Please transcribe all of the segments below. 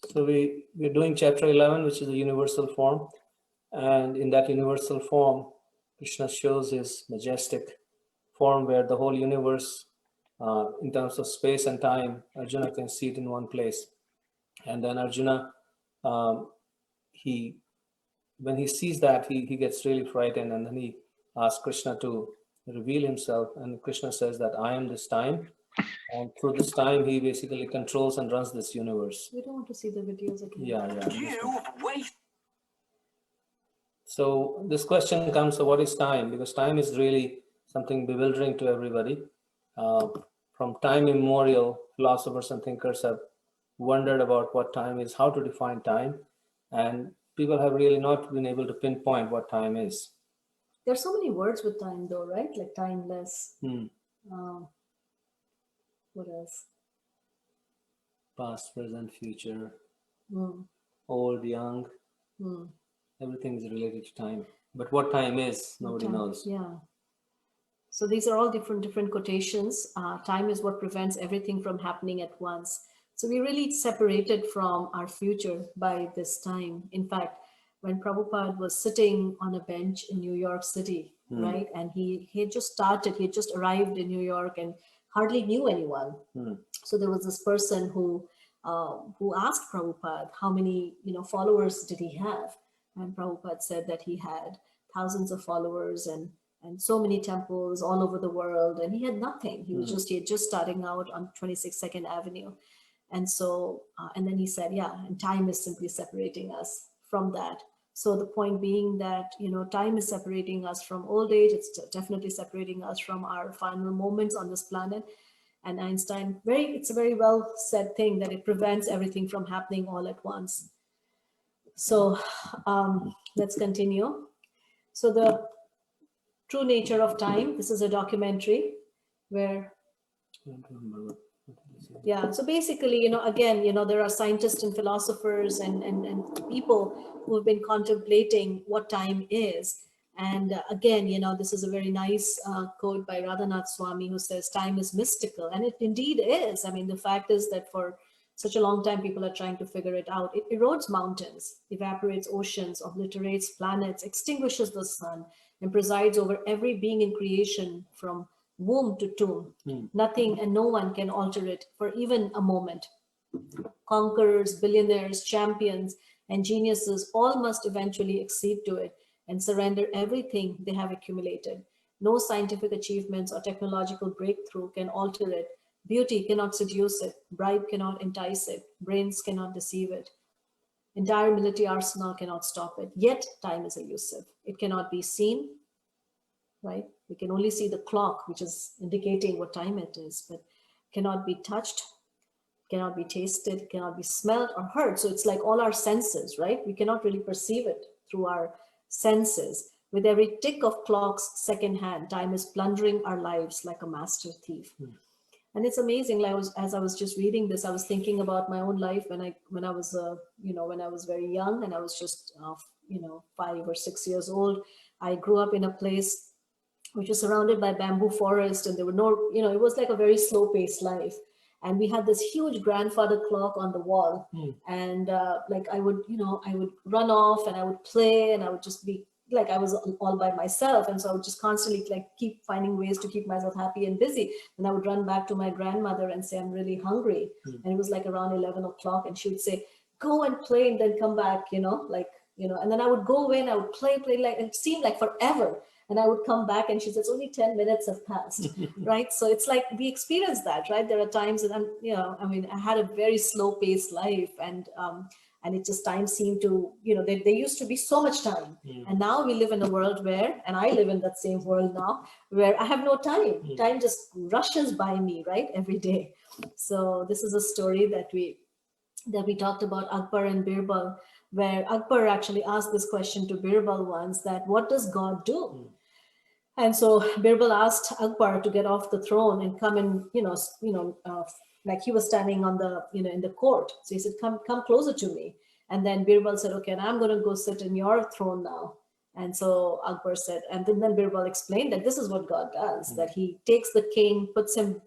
So we're doing chapter 11, which is the universal form. And in that universal form, Krishna shows his majestic form where the whole universe, in terms of space and time, Arjuna can see it in one place. And then Arjuna, when he sees that, he gets really frightened, and then he asks Krishna to reveal himself. And Krishna says that I am this time. And through this time, he basically controls and runs this universe. We don't want to see the videos again. Yeah. So this question comes, so what is time? Because time is really something bewildering to everybody. From time immemorial, philosophers and thinkers have wondered about what time is, how to define time. And people have really not been able to pinpoint what time is. There's so many words with time though, right? Like timeless. What else? Past, present, future, old, young. Everything is related to time. But what time is, nobody knows. Yeah. So these are all different quotations. Time is what prevents everything from happening at once. So we're really separated from our future by this time. In fact, when Prabhupada was sitting on a bench in New York City, right? And he had just arrived in New York and hardly knew anyone. So there was this person who asked Prabhupada how many followers did he have, and Prabhupada said that he had thousands of followers and so many temples all over the world, and he had nothing. He was he had just starting out on 26th 2nd Avenue, and so and then he said, yeah, and time is simply separating us from that. So the point being that time is separating us from old age. It's definitely separating us from our final moments on this planet. And Einstein, it's a very well said thing that it prevents everything from happening all at once. So let's continue. So the true nature of time. This is a documentary where, yeah. So basically, again, there are scientists and philosophers and people who have been contemplating what time is. And again, this is a very nice quote by Radhanath Swami, who says time is mystical, and it indeed is. I mean, the fact is that for such a long time, people are trying to figure it out. It erodes mountains, evaporates oceans, obliterates planets, extinguishes the sun, and presides over every being in creation from womb to tomb. Nothing and no one can alter it for even a moment. Conquerors, billionaires, champions, and geniuses all must eventually accede to it and surrender everything they have accumulated. No scientific achievements or technological breakthrough can alter it. Beauty cannot seduce it. Bribe cannot entice it. Brains cannot deceive it. Entire military arsenal cannot stop it. Yet time is elusive. It cannot be seen, right? We can only see the clock, which is indicating what time it is, but cannot be touched, cannot be tasted, cannot be smelled or heard. So it's like all our senses, right? We cannot really perceive it through our senses. With every tick of clock's second hand, time is plundering our lives like a master thief. And it's amazing. Like as I was just reading this, I was thinking about my own life when I was very young, and I was just 5 or 6 years old. I grew up in a place which was surrounded by bamboo forest, and there were no, it was like a very slow paced life. And we had this huge grandfather clock on the wall. And like I would run off and I would play, and I would just be like, I was all by myself. And so I would just constantly like keep finding ways to keep myself happy and busy. And I would run back to my grandmother and say, I'm really hungry. And it was like around 11 o'clock. And she would say, go and play and then come back, and then I would go away and I would play, like it seemed like forever. And I would come back and she says, only 10 minutes have passed, right? So it's like, we experience that, right? There are times that I had a very slow paced life, and it just, time seemed to, there used to be so much time. And now we live in a world where, and I live in that same world now, where I have no time. Time just rushes by me, right? Every day. So this is a story that we talked about, Akbar and Birbal, where Akbar actually asked this question to Birbal once, that what does God do? And so Birbal asked Akbar to get off the throne and come and, like he was standing on the, in the court. So he said, come closer to me. And then Birbal said, okay, and I'm going to go sit in your throne now. And so Akbar said, and then Birbal explained that this is what God does, that he takes the king, puts him,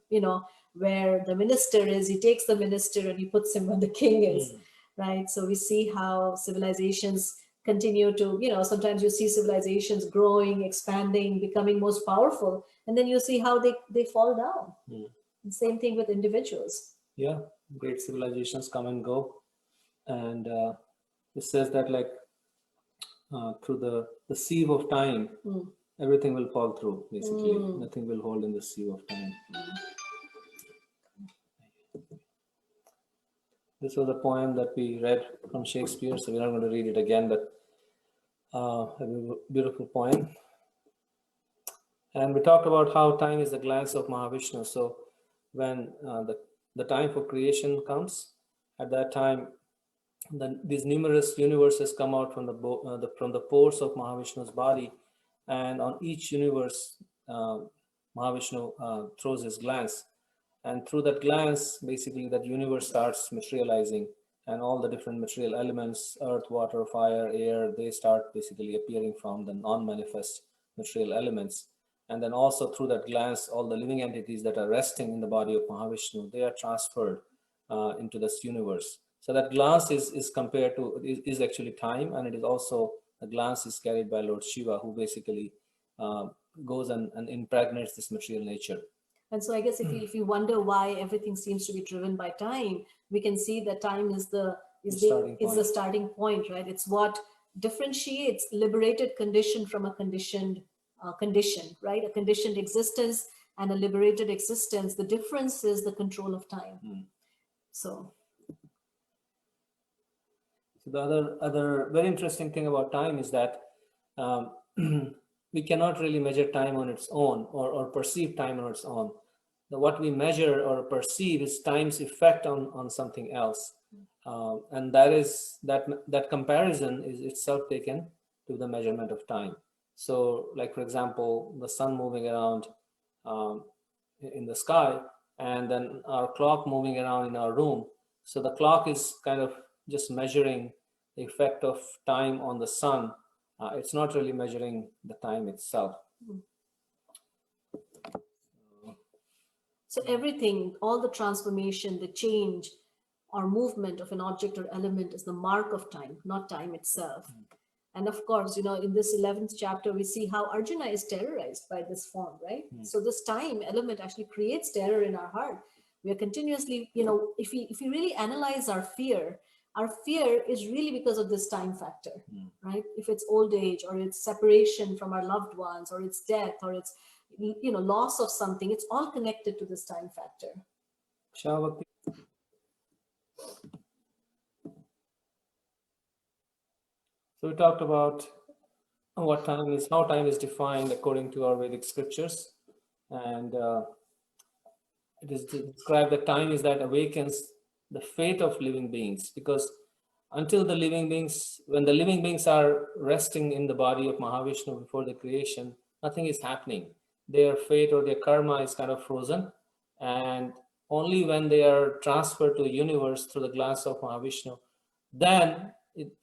where the minister is, he takes the minister and he puts him where the king is. right? So we see how civilizations continue to, sometimes you see civilizations growing, expanding, becoming most powerful, and then you see how they fall down. The same thing with individuals. Yeah, great civilizations come and go, and it says that like through the sieve of time, everything will fall through. Basically, nothing will hold in the sieve of time. This was a poem that we read from Shakespeare, so we're not going to read it again, but a beautiful poem. And we talked about how time is the glance of Mahavishnu. So when the time for creation comes, at that time, then these numerous universes come out from the pores of Mahavishnu's body, and on each universe, Mahavishnu throws his glance, and through that glance, basically, that universe starts materializing, and all the different material elements, earth, water, fire, air, they start basically appearing from the non-manifest material elements. And then also through that glance, all the living entities that are resting in the body of Mahavishnu, they are transferred into this universe. So that glance is compared to, is actually time, and it is also, the glance is carried by Lord Shiva, who basically goes and impregnates this material nature. And so I guess if you wonder why everything seems to be driven by time, we can see that time is the starting point, right? It's what differentiates liberated condition from a conditioned condition, right? A conditioned existence and a liberated existence. The difference is the control of time. So the other very interesting thing about time is that we cannot really measure time on its own, or perceive time on its own. What we measure or perceive is time's effect on something else, and that comparison is itself taken to the measurement of time. So, like for example, the sun moving around in the sky, and then our clock moving around in our room. So the clock is kind of just measuring the effect of time on the sun. It's not really measuring the time itself. So everything, all the transformation, the change or movement of an object or element is the mark of time, not time itself. And of course, in this 11th chapter, we see how Arjuna is terrorized by this form, right? So this time element actually creates terror in our heart. We are continuously, if we really analyze our fear is really because of this time factor, right? If it's old age, or it's separation from our loved ones, or it's death, or it's loss of something, it's all connected to this time factor. So we talked about what time is, how time is defined according to our Vedic scriptures, and it is described that time is that awakens the fate of living beings, because until the living beings, when the living beings are resting in the body of Mahavishnu before the creation, nothing is happening. Their fate or their karma is kind of frozen, and only when they are transferred to the universe through the glance of Mahavishnu, then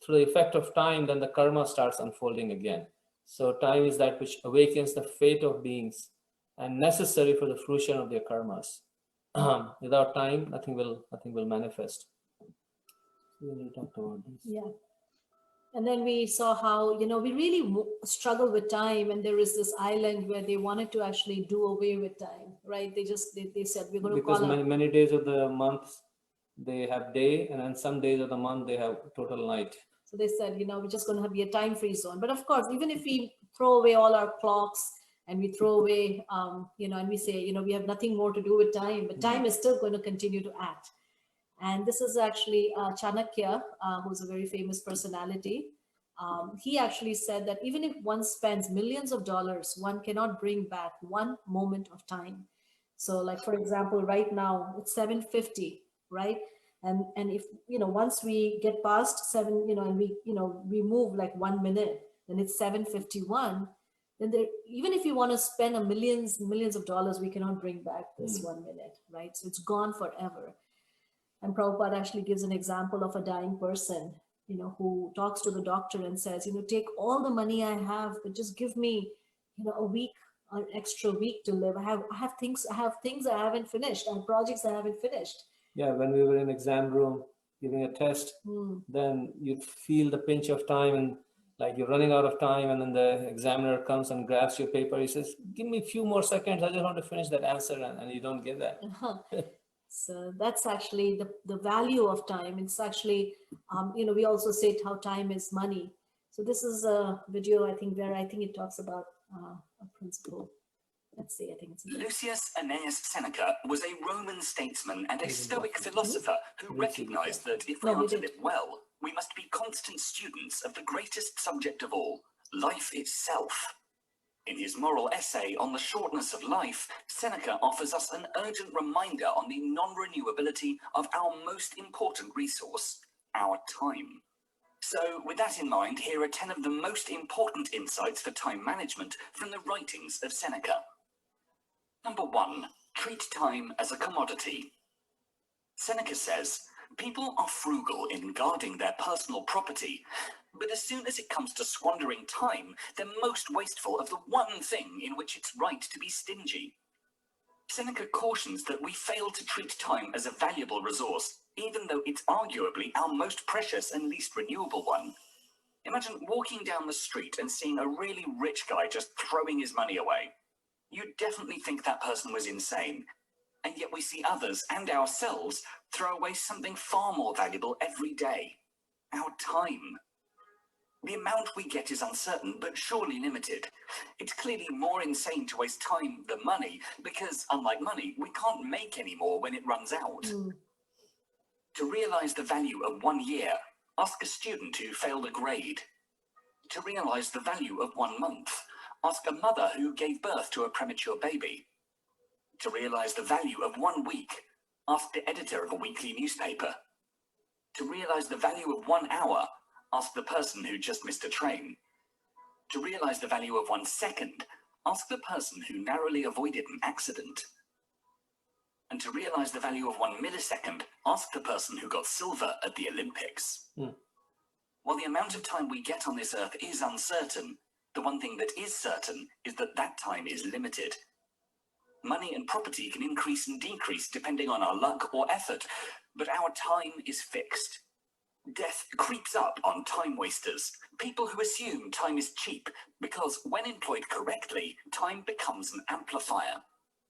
through the effect of time, then the karma starts unfolding again. So time is that which awakens the fate of beings and necessary for the fruition of their karmas. Without time, nothing will manifest. We already talked about this. Yeah. And then we saw how, we really struggle with time. And there is this island where they wanted to actually do away with time, right? They said, we're going to because many days of the month, they have day, and then some days of the month, they have total night. So they said, we're just going to be a time-free zone. But of course, even if we throw away all our clocks and we throw away, and we say, we have nothing more to do with time, but time is still going to continue to act. And this is actually Chanakya, who's a very famous personality. He actually said that even if one spends millions of dollars, one cannot bring back one moment of time. So like, for example, right now it's 7:50, right? And if, once we get past 7, and we move like 1 minute, then it's 7:51. Then even if you want to spend millions of dollars, we cannot bring back this 1 minute, right? So it's gone forever. And Prabhupada actually gives an example of a dying person, who talks to the doctor and says, take all the money I have, but just give me, a week, an extra week to live. I have things I haven't finished, and projects I haven't finished. Yeah, when we were in exam room, giving a test, then you feel the pinch of time and like you're running out of time, and then the examiner comes and grabs your paper. He says, give me a few more seconds. I just want to finish that answer. And you don't get that. So that's actually the value of time. It's actually, we also say how time is money. So this is a video, I think, where I think it talks about a principle. Let's see, I think it's Lucius Annaeus Seneca was a Roman statesman and a Stoic philosopher who recognized that if we are to live well, we must be constant students of the greatest subject of all, life itself. In his moral essay on the shortness of life, Seneca offers us an urgent reminder on the non-renewability of our most important resource, our time. So, with that in mind, here are 10 of the most important insights for time management from the writings of Seneca. Number 1. Treat time as a commodity. Seneca says, people are frugal in guarding their personal property, but as soon as it comes to squandering time, they're most wasteful of the one thing in which it's right to be stingy. Seneca cautions that we fail to treat time as a valuable resource, even though it's arguably our most precious and least renewable one. Imagine walking down the street and seeing a really rich guy just throwing his money away. You'd definitely think that person was insane. And yet we see others and ourselves throw away something far more valuable every day. Our time. The amount we get is uncertain, but surely limited. It's clearly more insane to waste time than money, because unlike money, we can't make any more when it runs out. To realize the value of 1 year, ask a student who failed a grade. To realize the value of 1 month, ask a mother who gave birth to a premature baby. To realize the value of 1 week, ask the editor of a weekly newspaper. To realize the value of 1 hour, ask the person who just missed a train. To realize the value of 1 second, ask the person who narrowly avoided an accident. And to realize the value of 1 millisecond, ask the person who got silver at the Olympics. While the amount of time we get on this earth is uncertain, the one thing that is certain is that that time is limited. Money and property can increase and decrease depending on our luck or effort, but our time is fixed. Death creeps up on time wasters, people who assume time is cheap, because when employed correctly, time becomes an amplifier.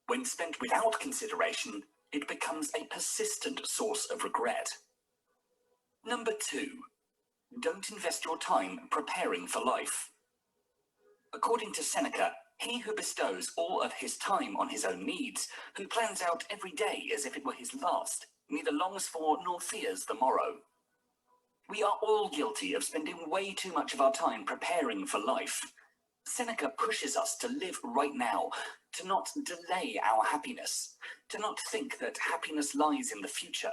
When spent without consideration, it becomes a persistent source of regret. Number 2. Don't invest your time preparing for life. According to Seneca, he who bestows all of his time on his own needs, who plans out every day as if it were his last, neither longs for nor fears the morrow. We are all guilty of spending way too much of our time preparing for life. Seneca pushes us to live right now, to not delay our happiness, to not think that happiness lies in the future.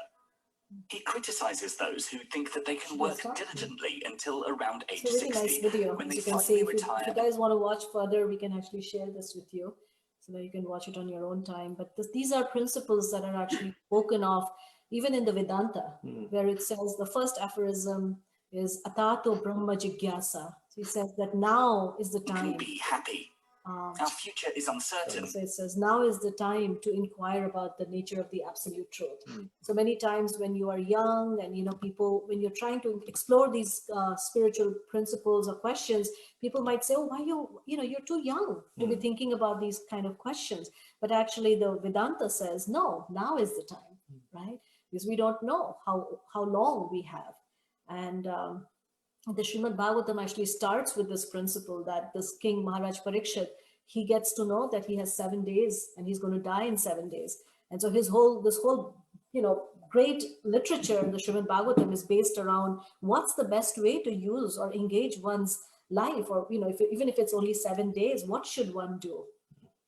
He criticizes those who think that they can work diligently until around age 60, it's a really nice video, when as they you can finally see. retire. If you guys want to watch further, we can actually share this with you so that you can watch it on your own time. But these are principles that are actually spoken of even in the Vedanta, where it says the first aphorism is Atato Brahma Jigyasa. So he says that now is the time. Be happy. Our future is uncertain. So it says now is the time to inquire about the nature of the absolute truth. So many times when you are young and people, when you're trying to explore these spiritual principles or questions, people might say, oh, why you're too young to be thinking about these kind of questions. But actually the Vedanta says, no, now is the time, right? Because we don't know how long we have. And the Srimad Bhagavatam actually starts with this principle that this king Maharaj Parikshit, he gets to know that he has 7 days and he's going to die in 7 days. And so this whole great literature in the Srimad Bhagavatam is based around what's the best way to use or engage one's life, or even if it's only 7 days, what should one do?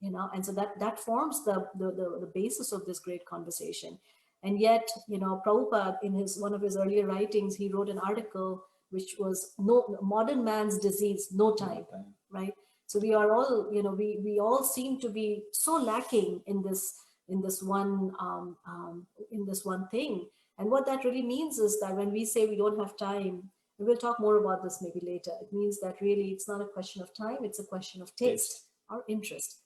And so that forms the basis of this great conversation. And yet, Prabhupada, in one of his earlier writings, he wrote an article which was modern man's disease, no time, right? So we are all, we all seem to be so lacking in this one thing. And what that really means is that when we say we don't have time, and we'll talk more about this maybe later, it means that really it's not a question of time, it's a question of taste or interest.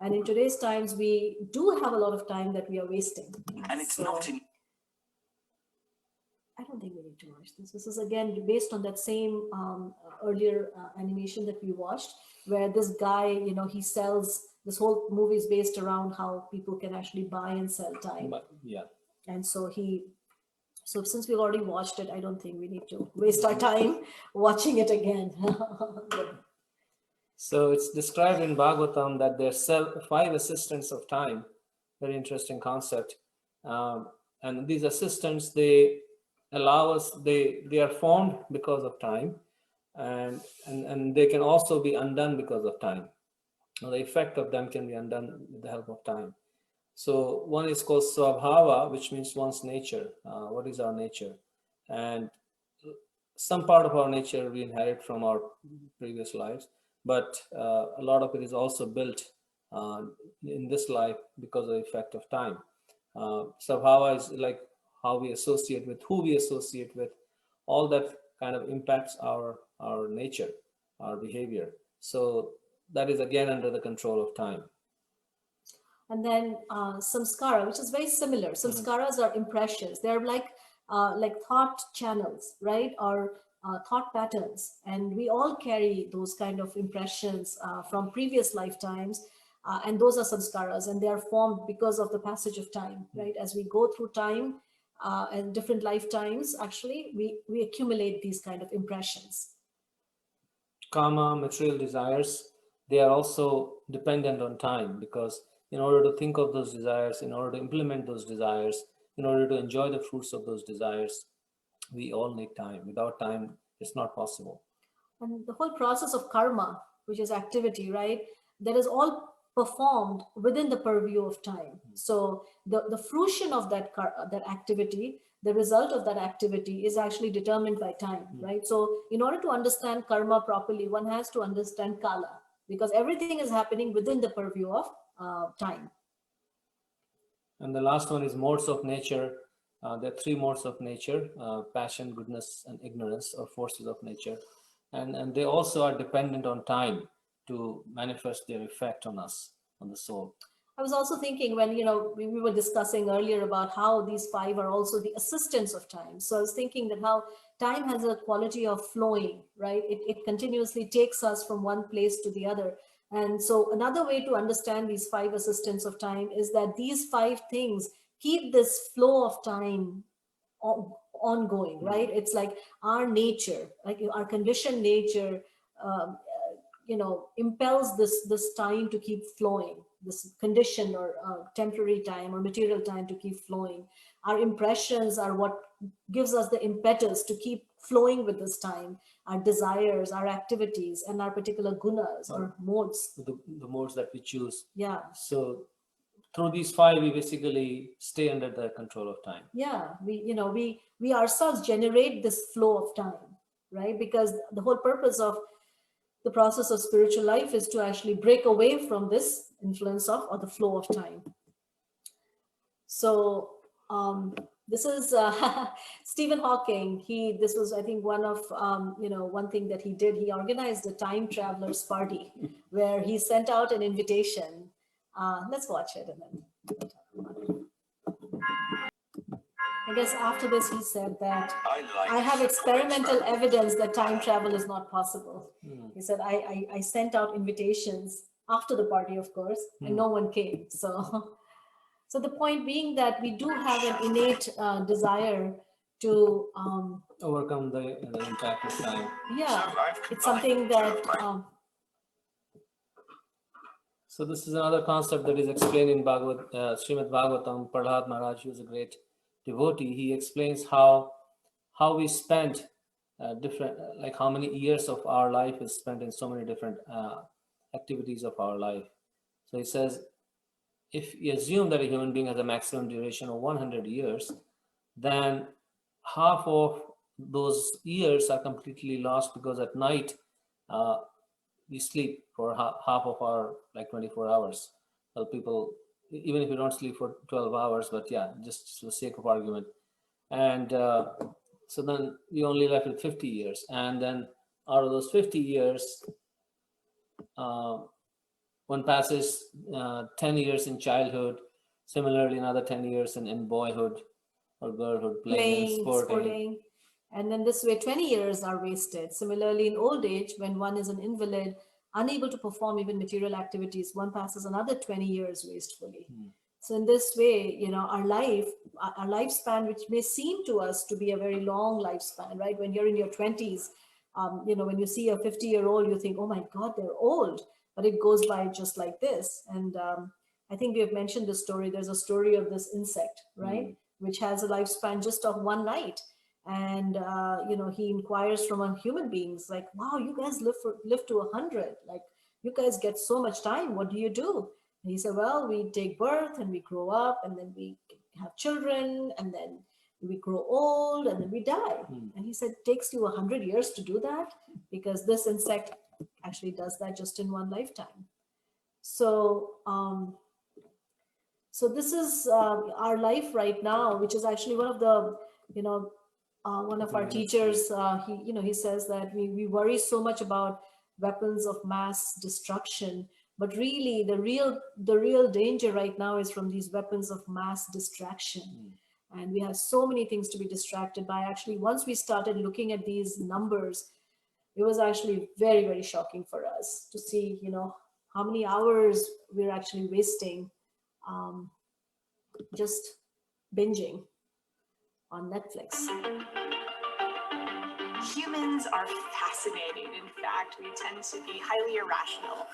And in today's times, we do have a lot of time that we are wasting. And it's not in... I don't think we need to watch this. This is again based on that same earlier animation that we watched, where this guy, he sells. This whole movie is based around how people can actually buy and sell time. But, yeah. And so since we've already watched it, I don't think we need to waste our time watching it again. So it's described in Bhagavatam that there's 5 assistants of time. Very interesting concept. And these assistants, they allow us, they are formed because of time, and they can also be undone because of time. Now, the effect of them can be undone with the help of time. So one is called Swabhava, which means one's nature. What is our nature? And some part of our nature we inherit from our previous lives, but a lot of it is also built in this life because of the effect of time. Swabhava is like how we associate with, who we associate with, all that kind of impacts our nature, our behavior. So that is again under the control of time. And then samskara, which is very similar. Samskaras are impressions. They're like thought channels, right? Or thought patterns. And we all carry those kind of impressions from previous lifetimes. And those are samskaras, and they are formed because of the passage of time, right? As we go through time and different lifetimes, actually, we accumulate these kind of impressions. Kama, material desires, they are also dependent on time, because in order to think of those desires, in order to implement those desires, in order to enjoy the fruits of those desires, we all need time. Without time, it's not possible. And the whole process of karma, which is activity, right? That is all performed within the purview of time. So the fruition of that activity, the result of that activity is actually determined by time, right? So in order to understand karma properly, one has to understand kala, because everything is happening within the purview of time. And the last one is modes of nature. There are 3 modes of nature: passion, goodness, and ignorance, or forces of nature. And they also are dependent on time to manifest their effect on us, on the soul. I was also thinking when, we were discussing earlier about how these 5 are also the assistants of time. So I was thinking that how time has a quality of flowing, right? It continuously takes us from one place to the other. And so another way to understand these 5 assistants of time is that these 5 things keep this flow of time ongoing, right? It's like our nature, like our conditioned nature, impels this time to keep flowing, this condition or temporary time or material time to keep flowing. Our impressions are what gives us the impetus to keep flowing with this time. Our desires, our activities, and our particular gunas or modes. The modes that we choose. Yeah. So through these 5, we basically stay under the control of time. Yeah, we ourselves generate this flow of time, right? Because the whole purpose of the process of spiritual life is to actually break away from this influence of or the flow of time. So this is Stephen Hawking. This was, I think, one of one thing that he did. He organized a time travelers party where he sent out an invitation. Let's watch it and then we'll talk about it. I guess after this, he said that I have experimental evidence that time travel is not possible. He said, I sent out invitations after the party, of course, and no one came. So the point being that we do have an innate desire to overcome the impact of time. Yeah, it's something that. So this is another concept that is explained in Srimad Bhagavatam. Prahlad Maharaj, who is a great devotee, he explains how we spend different, like how many years of our life is spent in so many different activities of our life. So he says, if you assume that a human being has a maximum duration of 100 years, then half of those years are completely lost, because at night we sleep for half of our 24 hours. Well, people, even if you don't sleep for 12 hours, but yeah, just for the sake of argument. And so then we only left with 50 years. And then out of those 50 years, one passes 10 years in childhood, similarly another 10 years in boyhood, or girlhood, playing and sporting. And then this way 20 years are wasted. Similarly, in old age, when one is an invalid, unable to perform even material activities, one passes another 20 years wastefully. So in this way, our lifespan, which may seem to us to be a very long lifespan, right? When you're in your 20s, when you see a 50-year-old, you think, oh my God, they're old, but it goes by just like this. And I think we have mentioned this story. There's a story of this insect, right? Which has a lifespan just of one night. And, he inquires from human beings like, wow, you guys live to 100. Like, you guys get so much time. What do you do? And he said, well, we take birth and we grow up and then we have children and then we grow old and then we die. And he said, it takes you 100 years to do that, because this insect actually does that just in one lifetime. So, so this is our life right now, which is actually one of the, one of our teachers, he says that we worry so much about weapons of mass destruction, but really the real danger right now is from these weapons of mass distraction. And we have so many things to be distracted by. Actually, once we started looking at these numbers, it was actually very, very shocking for us to see, how many hours we're actually wasting just binging on Netflix. Humans are fascinating. In fact, we tend to be highly irrational.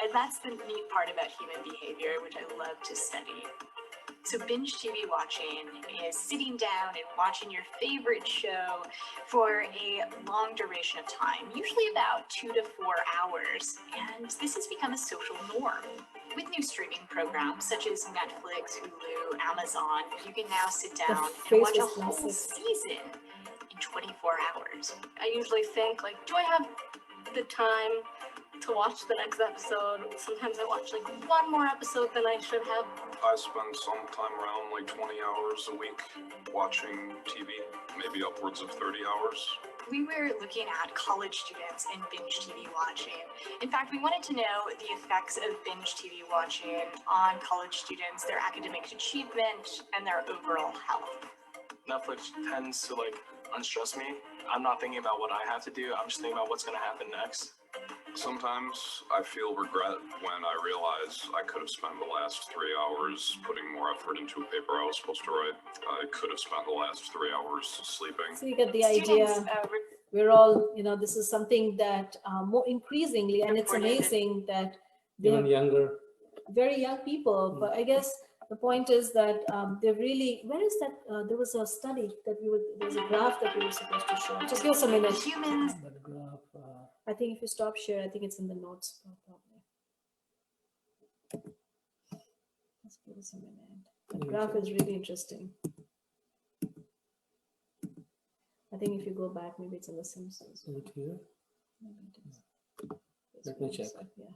And that's the neat part about human behavior, which I love to study. So binge TV watching is sitting down and watching your favorite show for a long duration of time, usually about 2 to 4 hours. And this has become a social norm. With new streaming programs such as Netflix, Hulu, Amazon, you can now sit down and watch a whole season in 24 hours. I usually think, like, do I have the time to watch the next episode? Sometimes I watch like one more episode than I should have. I spend some time around like 20 hours a week watching TV, maybe upwards of 30 hours. We were looking at college students and binge TV watching. In fact, we wanted to know the effects of binge TV watching on college students, their academic achievement, and their overall health. Netflix tends to like unstress me. I'm not thinking about what I have to do. I'm just thinking about what's going to happen next. Sometimes I feel regret when I realize I could have spent the last 3 hours putting more effort into a paper I was supposed to write. I could have spent the last 3 hours sleeping. So you get the idea. We're all, this is something that more increasingly, and it's amazing that Even younger. very young people, but I guess the point is that they're really, where is that? There was a study that there's a graph that we were supposed to show. Just give us a minute. Humans. That graph, I think if you stop share, I think it's in the notes. Probably. Let's give us a minute. The graph is really interesting. I think if you go back, maybe it's in the Simpsons. is it here? Maybe it is. Let me check. Yeah.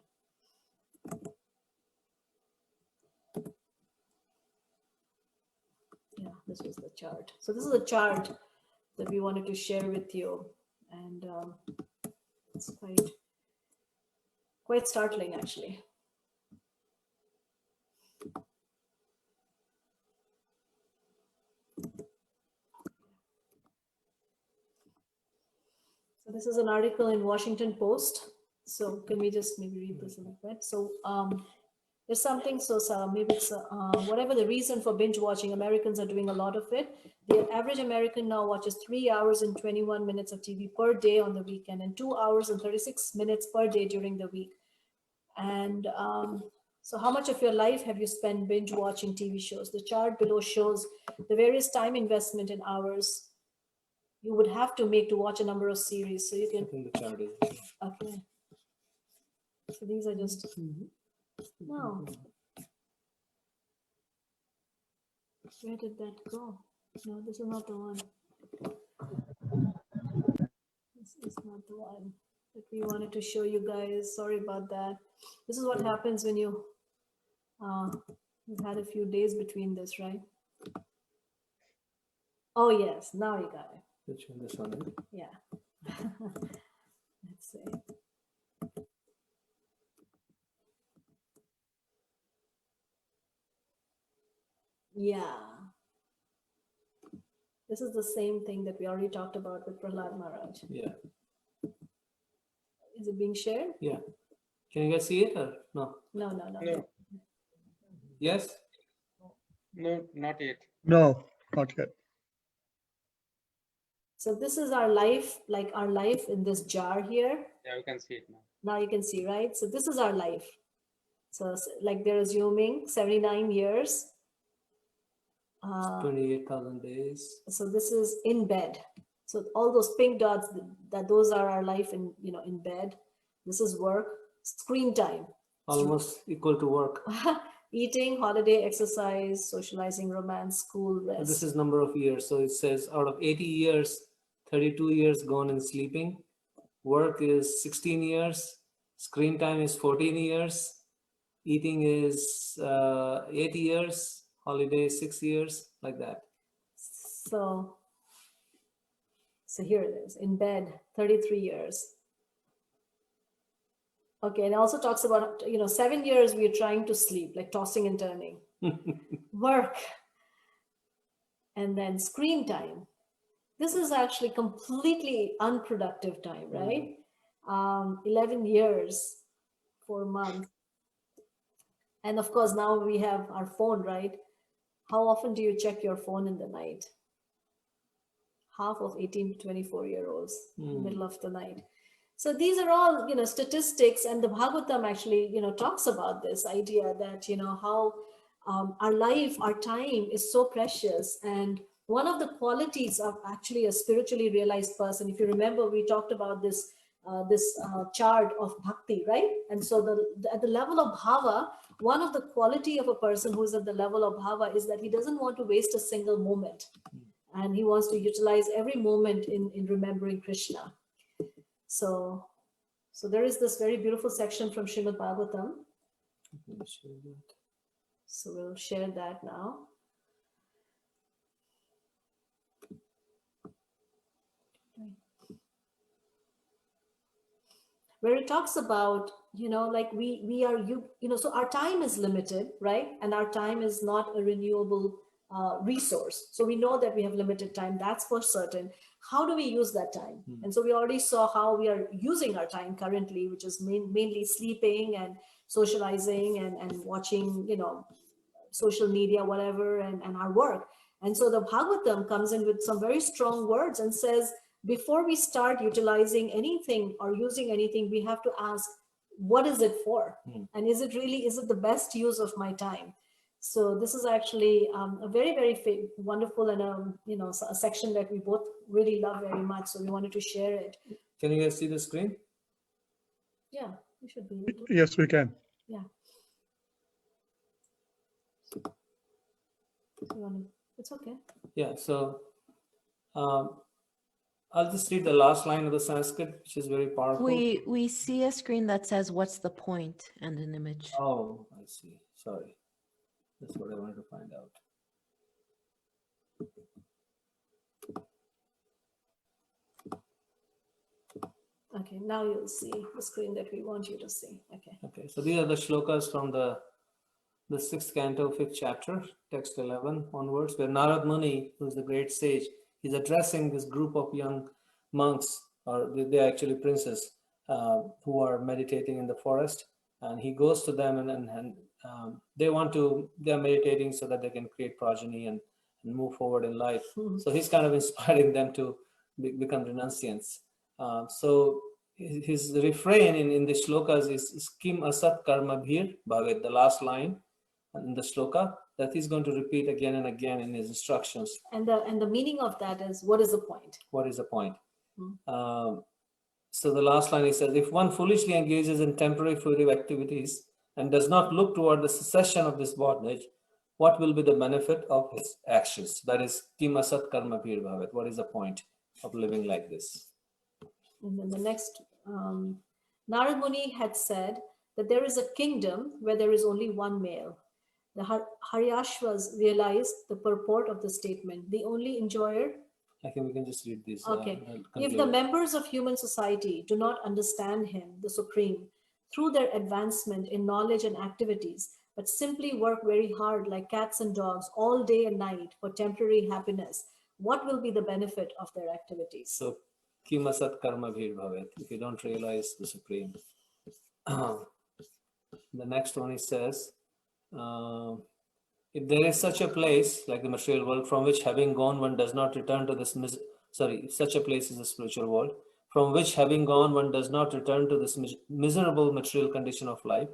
Yeah, this was the chart. So this is a chart that we wanted to share with you, and it's quite startling, actually. So this is an article in Washington Post. So can we just maybe read this a little bit? So there's something, so maybe it's whatever the reason for binge watching, Americans are doing a lot of it. The average American now watches 3 hours and 21 minutes of TV per day on the weekend and 2 hours and 36 minutes per day during the week. And so how much of your life have you spent binge watching TV shows? The chart below shows the various time investment in hours you would have to make to watch a number of series. So you can, I think the chart is okay. So these are just, no. Where did that go? No, this is not the one. This is not the one that we wanted to show you guys. Sorry about that. This is what happens when you've had a few days between this, right? Oh yes, now you got it. which one? This one, right? Yeah. Let's see. Yeah. This is the same thing that we already talked about with Prahlad Maharaj. Yeah. Is it being shared? Yeah. Can you guys see it or no? No. No, Yes? no, not yet. No, not yet. So this is our life, like our life in this jar here. Yeah, you can see it now. Now you can see, right? So this is our life. So like they're assuming 79 years. 28,000 days. So this is in bed. So all those pink dots, those are our life in, in bed. This is work, screen time. Almost equal to work. Eating, holiday, exercise, socializing, romance, school, So rest. this is number of years. So it says out of 80 years, 32 years gone in sleeping. Work is 16 years. Screen time is 14 years. Eating is 8 years. Holiday 6 years, like that. So here it is, in bed, 33 years. Okay, and it also talks about, 7 years we are trying to sleep, like tossing and turning. Work. And then screen time. This is actually completely unproductive time, right? 11 years, 4 months. And of course, now we have our phone, right? How often do you check your phone in the night? Half of 18 to 24-year-olds, middle of the night. So these are all, statistics, and the Bhagavatam actually, talks about this idea that, how our life, our time is so precious. And one of the qualities of actually a spiritually realized person, if you remember, we talked about this chart of bhakti, right? And so at the level of bhava, one of the quality of a person who is at the level of bhava is that he doesn't want to waste a single moment. And he wants to utilize every moment in remembering Krishna. So there is this very beautiful section from Srimad Bhagavatam. So we'll share that now. Where it talks about, like we are, so our time is limited, right? And our time is not a renewable resource. So we know that we have limited time, that's for certain. How do we use that time? And so we already saw how we are using our time currently, which is mainly sleeping and socializing and watching, social media, whatever, and our work. And so the Bhagavatam comes in with some very strong words and says, before we start utilizing anything or using anything, we have to ask, what is it for? And is it the best use of my time? So this is actually a very, very wonderful and a section that we both really love very much. So we wanted to share it. Can you guys see the screen? Yeah, we should be able to. Yes, we can. Yeah. It's okay. Yeah, so I'll just read the last line of the Sanskrit, which is very powerful. We see a screen that says, what's the point, and an image. Oh, I see. Sorry. That's what I wanted to find out. Okay, now you'll see the screen that we want you to see. Okay. Okay, so these are the shlokas from the 6th canto, 5th chapter, text 11 onwards, where Narad Muni, who is the great sage, is addressing this group of young monks, or they're actually princes, who are meditating in the forest. And he goes to them and they're meditating so that they can create progeny and move forward in life. So he's kind of inspiring them to become renunciants. So his refrain in the shlokas is Kim Asat Karma Bhir Bhavet, the last line in the shloka, that he's going to repeat again and again in his instructions. And the meaning of that is, what is the point? What is the point? So the last line, he says, if one foolishly engages in temporary fruitive activities and does not look toward the cessation of this bondage, what will be the benefit of his actions? That is, Kim Asat Karma Bhir Bhavet. What is the point of living like this? And then the next, Narad Muni had said that there is a kingdom where there is only one male. The Haryashvas realized the purport of the statement. The only enjoyer. I think we can just read this. Okay. If the members of human society do not understand him, the Supreme, through their advancement in knowledge and activities, but simply work very hard like cats and dogs all day and night for temporary happiness, what will be the benefit of their activities? So, kimasat karma bhir bhavet, if you don't realize the Supreme. The next one, he says, if there is such a place like the material world from which having gone one does not return to this, if such a place is the spiritual world, from which having gone one does not return to this miserable material condition of life,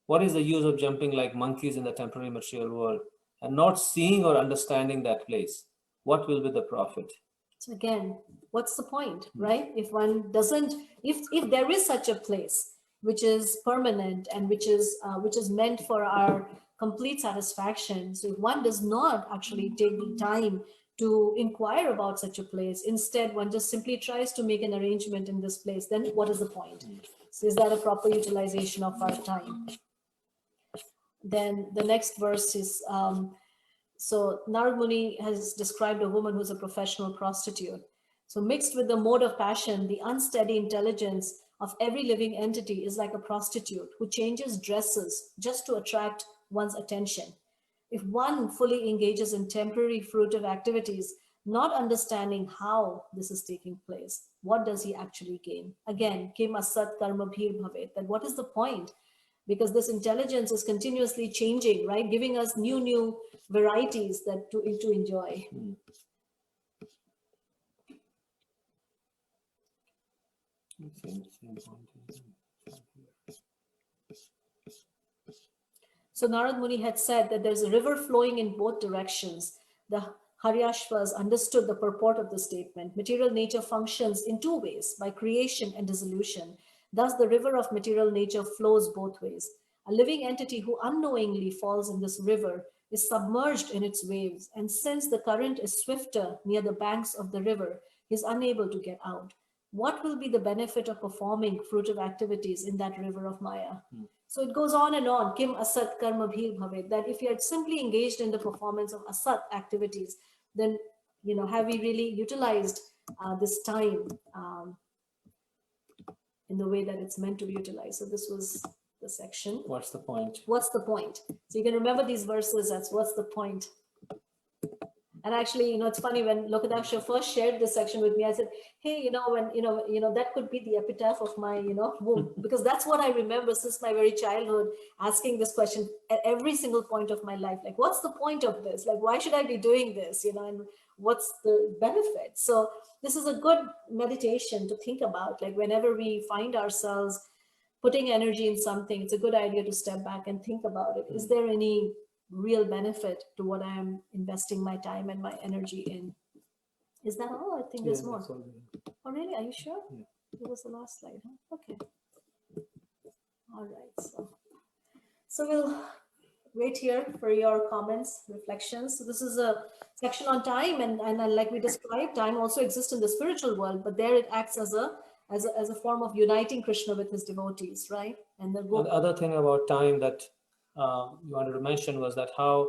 what is the use of jumping like monkeys in the temporary material world and not seeing or understanding that place? What will be the profit? So again, what's the point, right? If one doesn't, if there is such a place which is permanent and which is meant for our complete satisfaction, so if one does not actually take the time to inquire about such a place, instead one just simply tries to make an arrangement in this place, then what is the point? So is that a proper utilization of our time? Then the next verse is, so Narad Muni has described a woman who's a professional prostitute. So mixed with the mode of passion, the unsteady intelligence of every living entity is like a prostitute who changes dresses just to attract one's attention. If one fully engages in temporary fruitive activities, not understanding how this is taking place, what does he actually gain? Again, kim asat karma bhir bhavet, that what is the point? Because this intelligence is continuously changing, right? Giving us new varieties that to enjoy. So Narad Muni had said that there's a river flowing in both directions. The Haryashvas understood the purport of the statement. Material nature functions in two ways, by creation and dissolution. Thus, the river of material nature flows both ways. A living entity who unknowingly falls in this river is submerged in its waves, and since the current is swifter near the banks of the river, he is unable to get out. What will be the benefit of performing fruitive activities in that river of Maya? So it goes on and on, kim asat karma bhir bhavet, that if you are simply engaged in the performance of asat activities, then, have we really utilized this time in the way that it's meant to be utilized? So this was the section. What's the point? What's the point? So you can remember these verses, that's what's the point. And actually, it's funny, when Lokadaksha first shared this section with me, I said, hey, when, that could be the epitaph of my, womb, because that's what I remember since my very childhood, asking this question at every single point of my life. Like, what's the point of this? Like, why should I be doing this? And what's the benefit? So this is a good meditation to think about. Like, whenever we find ourselves putting energy in something, it's a good idea to step back and think about it. Is there any real benefit to what I am investing my time and my energy in? Is that all? I think there's more. Oh, really? Are you sure? Yeah. It was the last slide, huh? Okay. All right. So we'll wait here for your comments, reflections. So this is a section on time, and like we described, time also exists in the spiritual world, but there it acts as a form of uniting Krishna with his devotees, right? And the other thing about time that you wanted to mention was that how,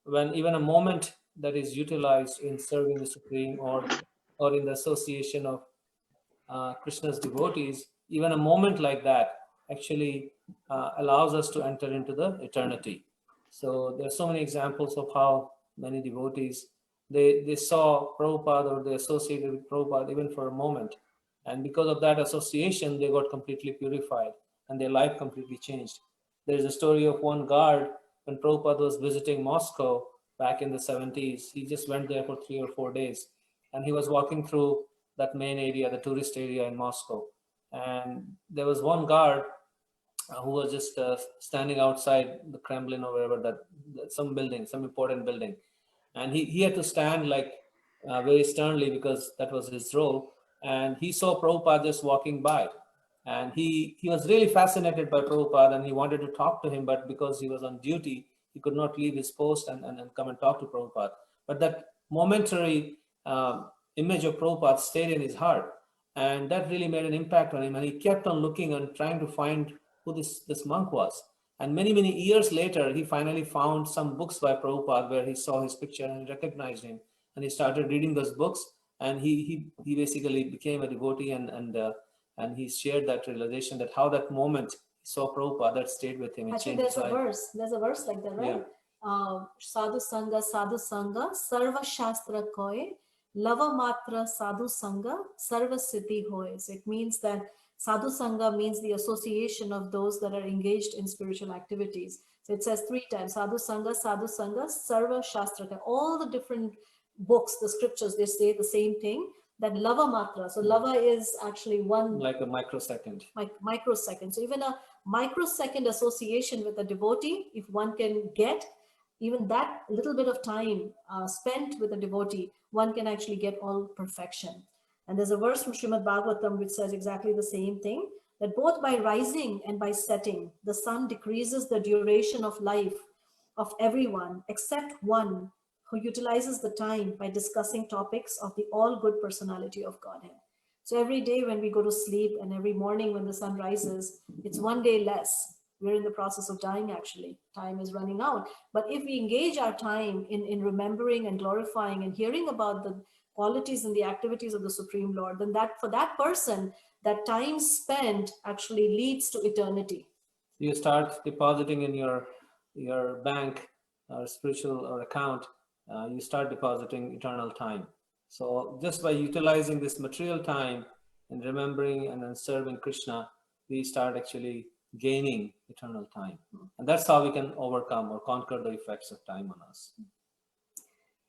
when even a moment that is utilized in serving the Supreme or in the association of Krishna's devotees, even a moment like that actually allows us to enter into the eternity. So there are so many examples of how many devotees, they saw Prabhupada or they associated with Prabhupada even for a moment. And because of that association, they got completely purified and their life completely changed. There's a story of one guard when Prabhupada was visiting Moscow back in the 70s. He just went there for 3 or 4 days. And he was walking through that main area, the tourist area in Moscow. And there was one guard who was just standing outside the Kremlin or wherever, some building, some important building. And he had to stand like very sternly because that was his role. And he saw Prabhupada just walking by. And he was really fascinated by Prabhupada and he wanted to talk to him, but because he was on duty, he could not leave his post and come and talk to Prabhupada. But that momentary image of Prabhupada stayed in his heart. And that really made an impact on him. And he kept on looking and trying to find who this monk was. And many, many years later, he finally found some books by Prabhupada where he saw his picture and recognized him. And he started reading those books. And he basically became a devotee and he shared that realization that how that moment he saw Prabhupada, that stayed with him. Actually, there's a verse like that, right? Yeah. Sadhu Sangha, Sarva Shastra Koye, Lava matra sadhu sangha sarva siddhi hoy. So it means that sadhu sangha means the association of those that are engaged in spiritual activities. So it says 3 times, sadhu sangha, sarva shastraka. All the different books, the scriptures, they say the same thing, that lava matra. So lava is actually one, like a microsecond. Microsecond. So even a microsecond association with a devotee, if one can get even that little bit of time spent with a devotee, one can actually get all perfection. And there's a verse from Srimad Bhagavatam which says exactly the same thing, that both by rising and by setting, the sun decreases the duration of life of everyone except one who utilizes the time by discussing topics of the all good personality of Godhead. So every day when we go to sleep and every morning when the sun rises, it's one day less. We're in the process of dying, actually. Time is running out. But if we engage our time in remembering and glorifying and hearing about the qualities and the activities of the Supreme Lord, then that for that person, that time spent actually leads to eternity. You start depositing in your bank or spiritual or account, you start depositing eternal time. So just by utilizing this material time and remembering and then serving Krishna, we start actually gaining eternal time. And that's how we can overcome or conquer the effects of time on us.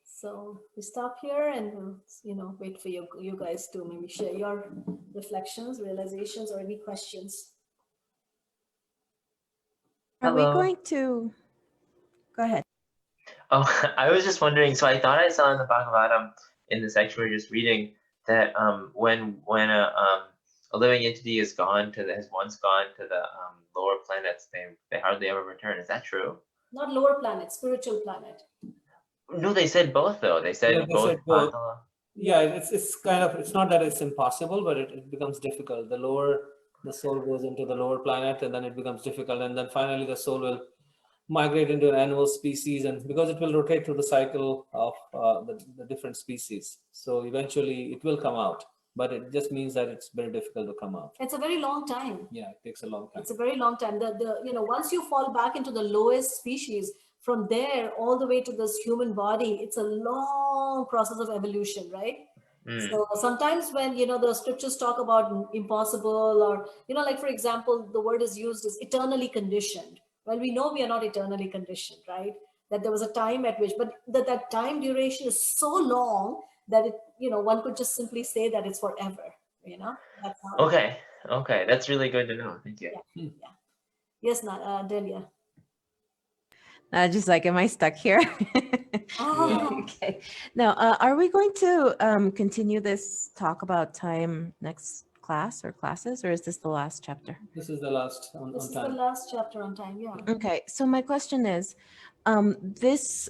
So we stop here and we'll, wait for you guys to maybe share your reflections, realizations, or any questions. Are we Hello. going to go ahead? Oh, I was just wondering. So I thought I saw in the Bhagavatam, in the section we we're just reading, that when a living entity is gone has once gone to the lower planets, they hardly ever return. Is that true? Not lower planet, spiritual planet. No, they said both though. They said Yeah, they both. said both. Yeah, it's kind of, it's not that it's impossible, but it becomes difficult. The lower the soul goes into the lower planet, and then it becomes difficult, and then finally the soul will migrate into an animal species, and because it will rotate through the cycle of the different species, so eventually it will come out, but it just means that it's very difficult to come out. It's a very long time. Yeah, it takes a long time. It's a very long time. Once you fall back into the lowest species, from there all the way to this human body, it's a long process of evolution, right? So sometimes when the scriptures talk about impossible, or like for example, the word is used as eternally conditioned. Well, we know we are not eternally conditioned, right? That there was a time at which, but that time duration is so long that one could just simply say that it's forever. That's how. Okay, that's really good to know. Thank you. Yeah. Yes, Delia. Just like, am I stuck here? Okay. Now, are we going to continue this talk about time next class or classes, or is this the last chapter? This is the last on time. This is the last chapter on time, yeah. Okay, so my question is, this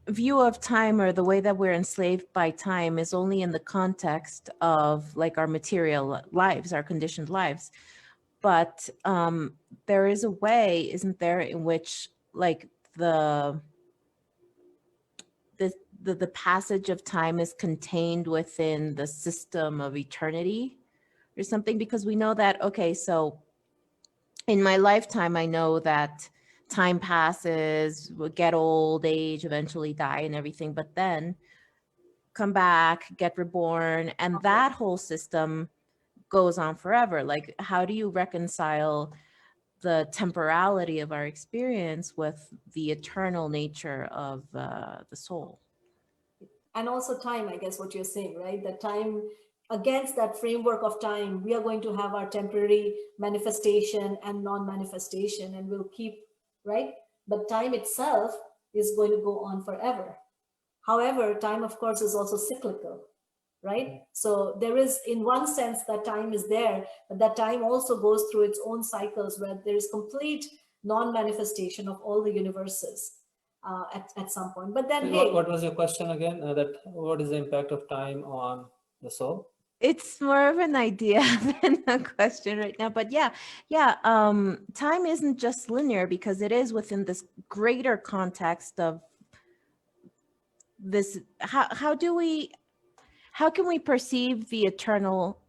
view of time, or the way that we're enslaved by time, is only in the context of like our material lives, our conditioned lives. But there is a way, isn't there, in which like the passage of time is contained within the system of eternity or something? Because we know that, okay, so in my lifetime, I know that time passes, we'll get old, age, eventually die and everything, but then come back, get reborn, and that whole system goes on forever. Like, how do you reconcile the temporality of our experience with the eternal nature of the soul? And also time, I guess what you're saying, right? That time, against that framework of time, we are going to have our temporary manifestation and non-manifestation, and we'll keep, right? But time itself is going to go on forever. However, time, of course, is also cyclical, right? So there is, in one sense, that time is there, but that time also goes through its own cycles where there is complete non-manifestation of all the universes at some point. But then, hey, what was your question again? That what is the impact of time on the soul? It's more of an idea than a question right now, but yeah. Time isn't just linear, because it is within this greater context of this. How can we perceive the eternal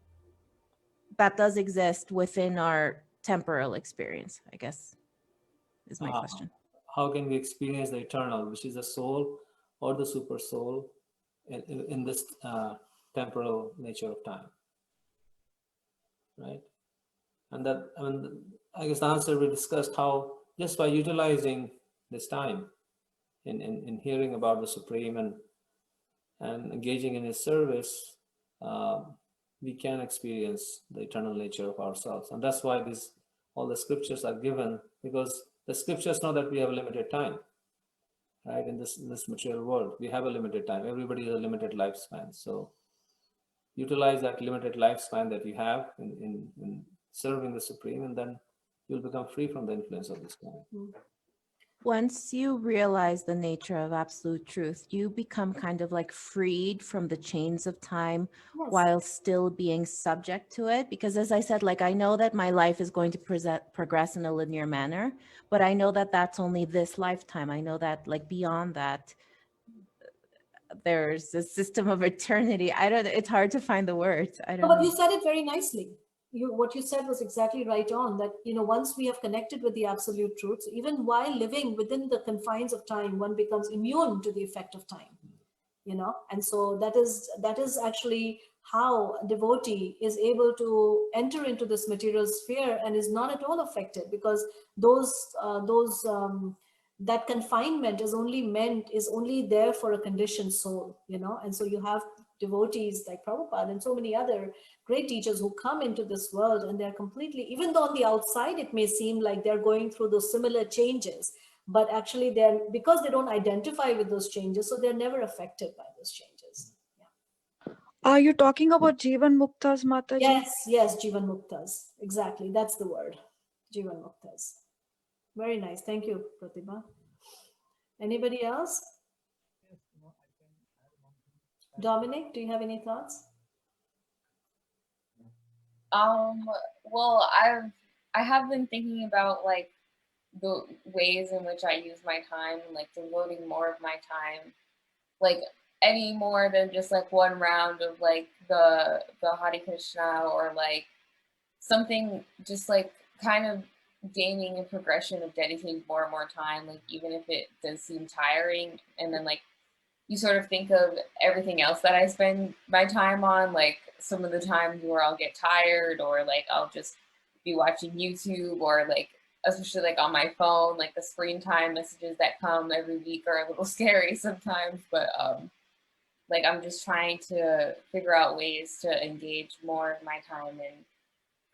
that does exist within our temporal experience, I guess, is my question. How can we experience the eternal, which is the soul or the super soul in this temporal nature of time, right? And that, I mean, I guess the answer we discussed, how just by utilizing this time in hearing about the Supreme and engaging in His service, we can experience the eternal nature of ourselves. And that's why all the scriptures are given, because the scriptures know that we have a limited time, right? In this material world, we have a limited time. Everybody has a limited lifespan. So utilize that limited lifespan that you have in serving the Supreme, and then you'll become free from the influence of this time. Once you realize the nature of absolute truth, you become kind of like freed from the chains of time while still being subject to it. Because as I said, like, I know that my life is going to progress in a linear manner, but I know that that's only this lifetime. I know that, like, beyond that, there's a system of eternity. It's hard to find the words. I don't know. But you said it very nicely. What you said was exactly right on, that, once we have connected with the absolute truths, even while living within the confines of time, one becomes immune to the effect of time, and so that is actually how a devotee is able to enter into this material sphere and is not at all affected, because that confinement is only there for a conditioned soul, and so you have devotees like Prabhupada and so many other great teachers who come into this world, and they're completely, even though on the outside it may seem like they're going through those similar changes, but actually because they don't identify with those changes, so they're never affected by those changes. Are you talking about Jivan Muktas, Mataji? Yes, Jivan Muktas. Exactly, that's the word. Jivan Muktas. Very nice. Thank you, Pratibha. Anybody else? Dominic, do you have any thoughts? Well, I have been thinking about, like, the ways in which I use my time, like devoting more of my time, like any more than just like one round of like the Hare Krishna, or like something just like kind of gaining a progression of dedicating more and more time, like even if it does seem tiring, and then like you sort of think of everything else that I spend my time on, like some of the times where I'll get tired, or like I'll just be watching YouTube, or like especially like on my phone, like the screen time messages that come every week are a little scary sometimes, but like I'm just trying to figure out ways to engage more of my time in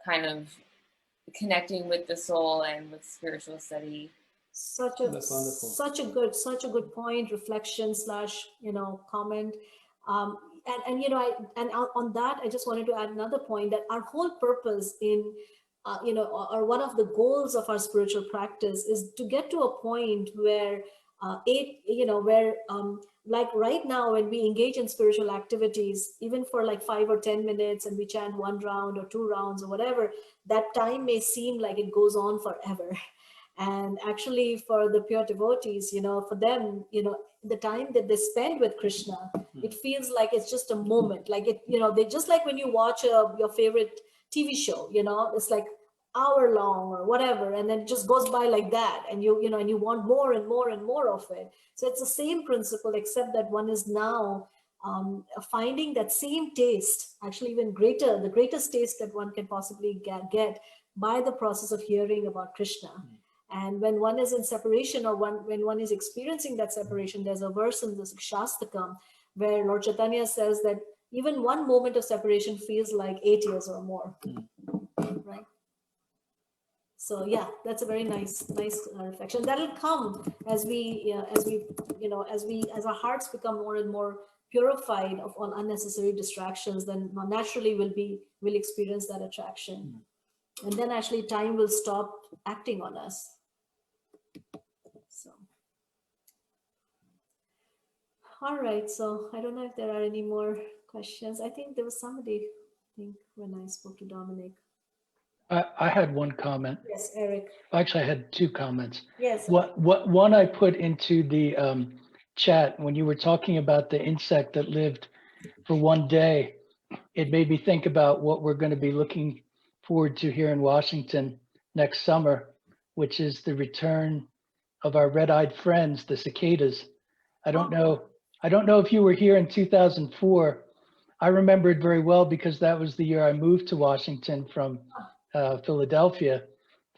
kind of connecting with the soul and with spiritual study. Such a good point, reflection / comment. And on that, I just wanted to add another point, that our whole purpose in or one of the goals of our spiritual practice is to get to a point where like right now, when we engage in spiritual activities, even for like 5 or 10 minutes, and we chant 1 round or 2 rounds or whatever, that time may seem like it goes on forever. And actually, for the pure devotees, for them, the time that they spend with Krishna, it feels like it's just a moment. Like they just, like when you watch your favorite TV show, it's like hour long or whatever, and then it just goes by like that, and and you want more and more and more of it. So it's the same principle, except that one is now finding that same taste, actually even greater, the greatest taste that one can possibly get by the process of hearing about Krishna. And when one is in separation, or when one is experiencing that separation, there's a verse in the Shastakam where Lord Chaitanya says that even one moment of separation feels like 8 years or more, right? So yeah, that's a very nice reflection. That'll come as our hearts become more and more purified of all unnecessary distractions. Then naturally we'll experience that attraction, and then actually time will stop acting on us. So, all right. So I don't know if there are any more questions. I think there was somebody, when I spoke to Dominic. I had one comment. Yes, Eric. Actually, I had 2 comments. Yes. One I put into the chat when you were talking about the insect that lived for 1 day. It made me think about what we're going to be looking forward to here in Washington next summer, which is the return of our red-eyed friends, the cicadas. I don't know I don't know if you were here in 2004. I remember it very well because that was the year I moved to Washington from Philadelphia,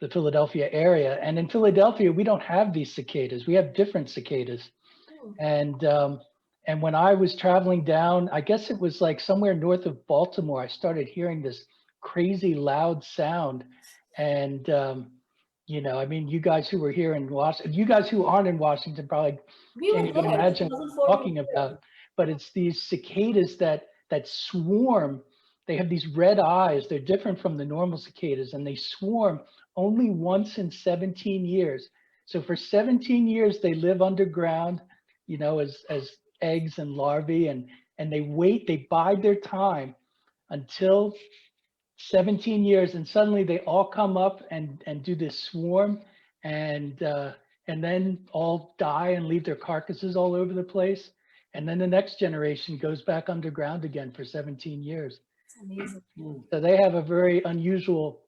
the Philadelphia area. And in Philadelphia, we don't have these cicadas. We have different cicadas. And when I was traveling down, I guess it was like somewhere north of Baltimore, I started hearing this crazy loud sound. And, you know, I mean, you guys who were here in Washington, you guys who aren't in Washington probably can't even imagine what I'm talking about. But it's these cicadas that swarm. They have these red eyes. They're different from the normal cicadas, and they swarm only once in 17 years. So for 17 years, they live underground, you know, as eggs and larvae, and they bide their time until 17 years, and suddenly they all come up and do this swarm, and then all die and leave their carcasses all over the place. And then the next generation goes back underground again for 17 years. It's amazing. So they have a very unusual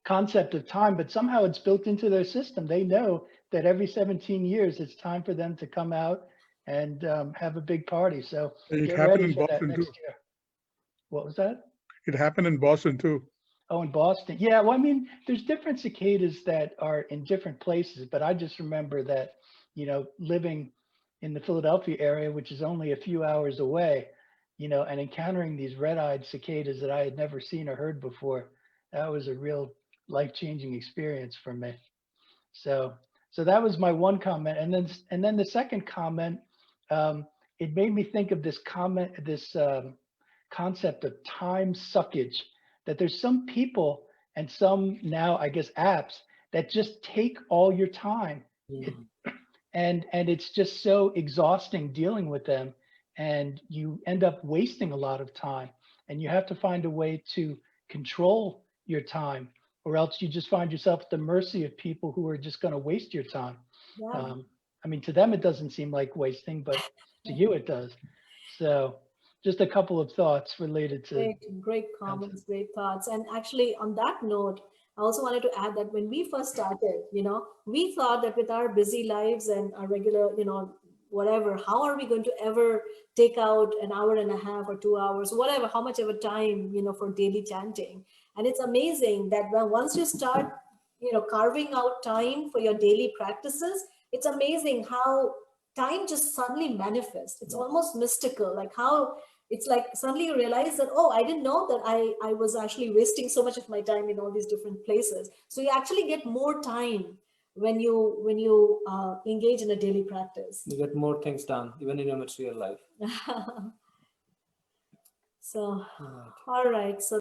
concept of time, but somehow it's built into their system. They know that every 17 years, it's time for them to come out and have a big party. So It get happened ready in for that Boston next too. year. What was that? It happened in Boston too. Oh, in Boston. Yeah, well, I mean, there's different cicadas that are in different places, but I just remember that, you know, living in the Philadelphia area, which is only a few hours away, you know, and encountering these red-eyed cicadas that I had never seen or heard before, that was a real life-changing experience for me. So that was my one comment. And then the second comment, it made me think of this concept of time suckage, that there's some people and some now, I guess, apps that just take all your time. And it's just so exhausting dealing with them. And you end up wasting a lot of time. And you have to find a way to control your time, or else you just find yourself at the mercy of people who are just going to waste your time. Yeah. I mean, to them, it doesn't seem like wasting, but to you, it does. So just a couple of thoughts related to. Great comments, great thoughts. And actually, on that note, I also wanted to add that when we first started, you know, we thought that with our busy lives and our regular, you know, whatever, how are we going to ever take out an hour and a half or 2 hours, whatever, how much ever time, you know, for daily chanting. And it's amazing that once you start, you know, carving out time for your daily practices, it's amazing how time just suddenly manifests. It's almost mystical, like how it's like suddenly you realize that, oh, I didn't know that I was actually wasting so much of my time in all these different places. So you actually get more time when you engage in a daily practice. You get more things done, even in your material life. So, all right. So